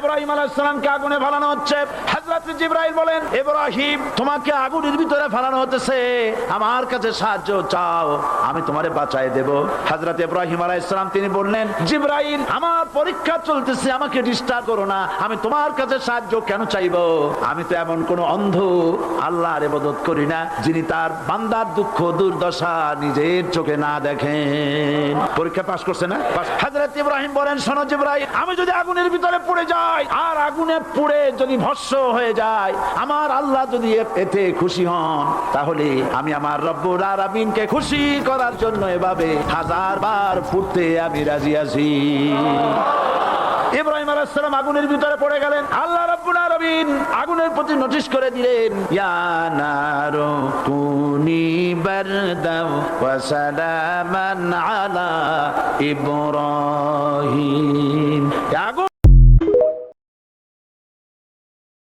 ইব্রাহিম আলাইহিস সালামকে আগুনে ফেলানো হচ্ছে। হযরত জিবরাইল বলেন, ইব্রাহিম তোমাকে আগুনের ভিতরে ফেলানো হতেছে, আমার কাছে সাহায্য চাও, আমি তোমারে বাঁচায় দেব। হযরত ইব্রাহিম আলাইহিস সালাম তিনি বললেন, জিবরাইল আমার পরীক্ষা চলতেছে, আমাকে ডিস্টার্ব করো না, আমি তোমার কাছে সাহায্য কেন চাইবো? আমি তো এমন কোন অন্ধ আল্লাহর ইবাদত করি না যিনি তার বান্দার দুঃখ দুর্দশা নিজের চোখে না দেখেন। পরীক্ষা পাস করছে না? হযরত ইব্রাহিম বলেন, শোনো জিবরাইল, আমি যদি আগুনের ভিতরে পড়ে যাই আর আগুনে পুড়ে যদি ভস্ম হয়ে যায়, আমার আল্লাহ যদি এতে খুশি হন, তাহলে আমি আমার রব্বুল আলামিনকে খুশি করার জন্য এভাবে 1000 বার ফুটতে আমি রাজি আছি। ইব্রাহিম আলাইহিস সালাম আগুনের ভিতরে পড়ে গেলেন। আল্লাহ রাব্বুল আলামিন আগুনের প্রতি নোটিশ করে দিলেন, ইয়া নারু কুনি বারদাও ওয়া সালামান আলা ইব্রাহিম।